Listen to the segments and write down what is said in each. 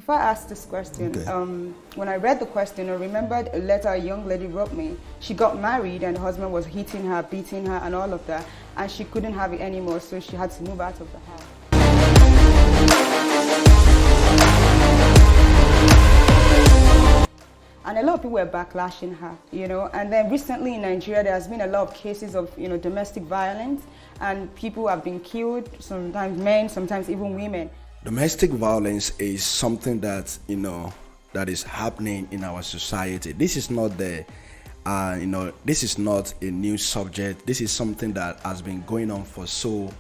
before I ask this question, when I read the question, I remembered a letter a young lady wrote me. She got married and the husband was hitting her, beating her and all of that, and she couldn't have it anymore, so she had to move out of the house. And a lot of people were backlashing her, you know. And then recently in Nigeria, there has been a lot of cases of, you know, domestic violence, and people have been killed, sometimes men, sometimes even women. Domestic violence is something that, you know, that is happening in our society. This is not this is not a new subject. This is something that has been going on for so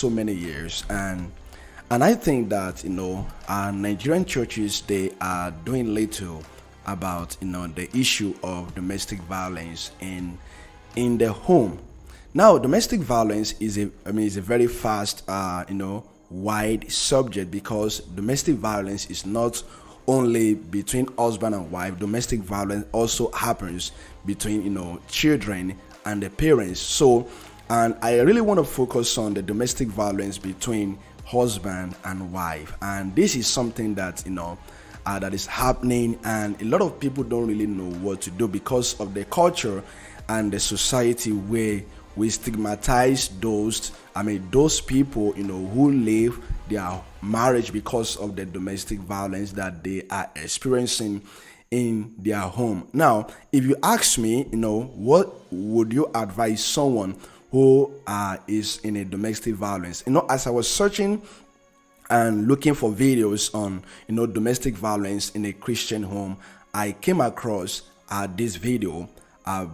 many years, and I think that, you know, Nigerian churches, they are doing little about, you know, the issue of domestic violence in the home. Now, domestic violence is a very fast, wide subject, because domestic violence is not only between husband and wife. Domestic violence also happens between, you know, children and the parents. So, and I really want to focus on the domestic violence between husband and wife, and this is something that, you know, that is happening, and a lot of people don't really know what to do because of the culture and the society where we stigmatize those people, you know, who leave their marriage because of the domestic violence that they are experiencing in their home. Now, if you ask me, you know, what would you advise someone who is in a domestic violence? You know, as I was searching and looking for videos on, you know, domestic violence in a Christian home, I came across this video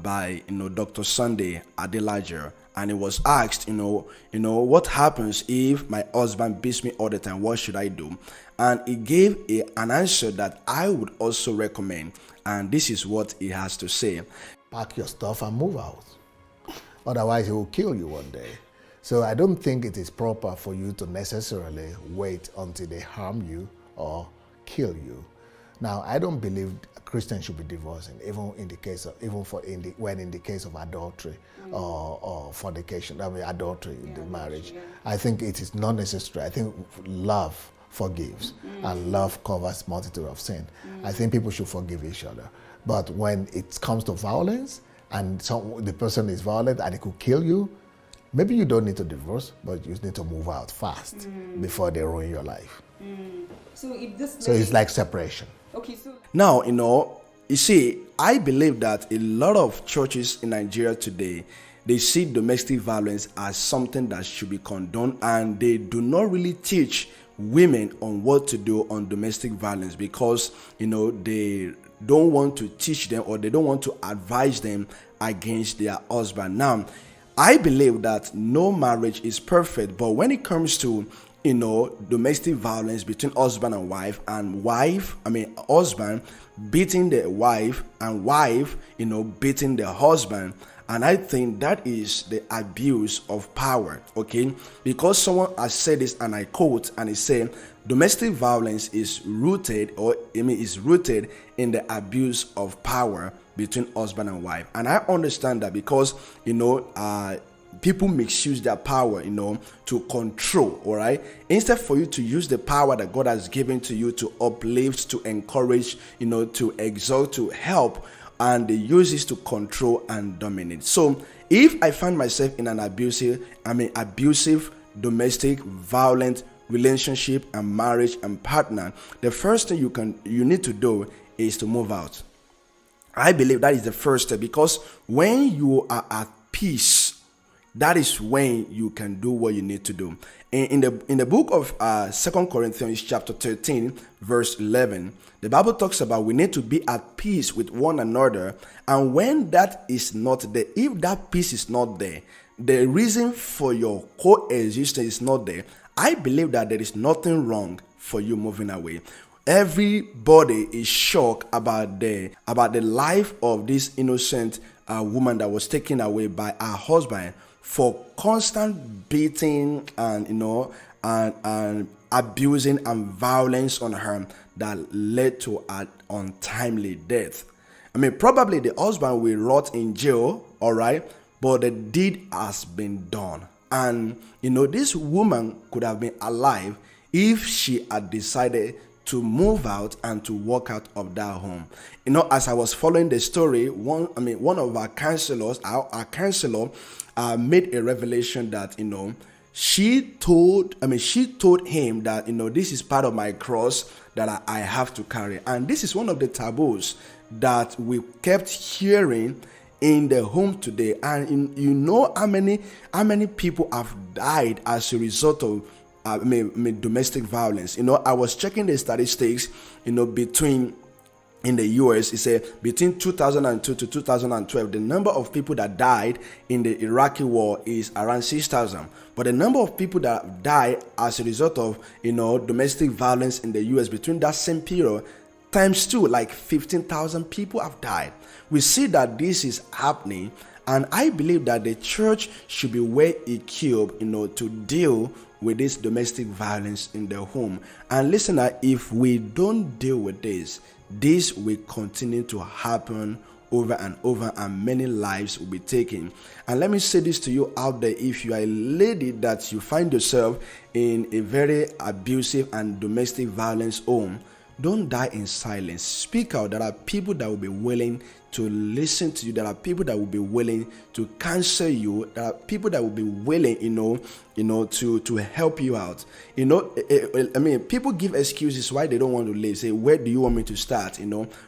by, you know, Dr. Sunday Adelaja, and it was asked, you know, what happens if my husband beats me all the time? What should I do? And he gave an answer that I would also recommend, and this is what he has to say. Pack your stuff and move out. Otherwise, he will kill you one day. So I don't think it is proper for you to necessarily wait until they harm you or kill you. Now, I don't believe Christians should be divorcing, even in the case of adultery or fornication. Adultery in the marriage. Yeah. I think it is not necessary. I think love forgives, and love covers multitude of sin. I think people should forgive each other. But when it comes to violence, and the person is violent and it could kill you, maybe you don't need to divorce, but you need to move out fast before they ruin your life. So it's like separation. Okay, so now, you know, you see, I believe that a lot of churches in Nigeria today, they see domestic violence as something that should be condoned, and they do not really teach women on what to do on domestic violence, because, you know, they don't want to teach them, or they don't want to advise them against their husband. Now, I believe that no marriage is perfect, but when it comes to, you know, domestic violence between husband and wife, and husband beating the wife, and wife, you know, beating the husband, and I think that is the abuse of power, okay? Because someone has said this, and I quote, and he said, domestic violence is rooted in the abuse of power between husband and wife. And I understand that, because, you know, people misuse their power, you know, to control, all right? Instead for you to use the power that God has given to you to uplift, to encourage, you know, to exalt, to help, and they use this to control and dominate. So if I find myself in an abusive domestic violent relationship and marriage and partner, the first thing you need to do is to move out. I believe that is the first step, because when you are at peace, that is when you can do what you need to do. In the book of 2 Corinthians chapter 13, verse 11, the Bible talks about we need to be at peace with one another. And when that is not there, if that peace is not there, the reason for your coexistence is not there, I believe that there is nothing wrong for you moving away. Everybody is shocked about the life of this innocent woman that was taken away by her husband for constant beating and, you know, and abusing and violence on her that led to an untimely death. Probably the husband will rot in jail, all right, but the deed has been done. And, you know, this woman could have been alive if she had decided to move out and to walk out of that home. As I was following the story, one of our counselors, our counselor, made a revelation that she told him that this is part of my cross that I have to carry, and this is one of the taboos that we kept hearing in the home today. And how many people have died as a result of domestic violence. I was checking the statistics, between in the US, it said between 2002 to 2012, the number of people that died in the Iraqi war is around 6,000. But the number of people that died as a result of, domestic violence in the US between that same period times two, like 15,000 people have died. We see that this is happening, and I believe that the church should be well equipped, to deal with this domestic violence in the home. And listen, if we don't deal with this will continue to happen over and over, and many lives will be taken. And let me say this to you out there: if you are a lady that you find yourself in a very abusive and domestic violence home, don't die in silence. Speak out. There are people that will be willing to listen to you. There are people that will be willing to counsel you. There are people that will be willing, to help you out. People give excuses why they don't want to leave. Say, where do you want me to start?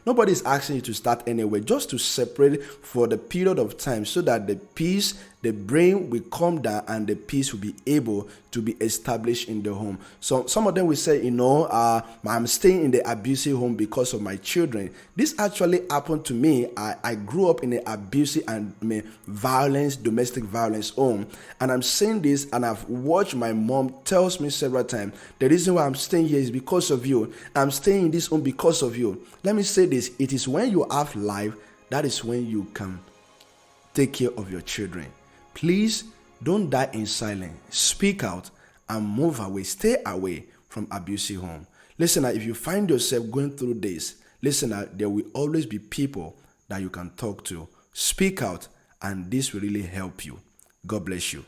Nobody's asking you to start anywhere. Just to separate for the period of time, so that the brain will calm down and the peace will be able to be established in the home. So some of them will say, I'm staying in the abusive home because of my children. This actually happened to me. I grew up in an abusive and domestic violence home, and I'm saying this, and I've watched my mom tells me several times, the reason why I'm staying here is because of you. I'm staying in this home because of you. Let me say this: it is when you have life, that is when you can take care of your children. Please don't die in silence. Speak out and move away. Stay away from abusive home. Listen, if you find yourself going through this, listen, there will always be people that you can talk to. Speak out, and this will really help you. God bless you.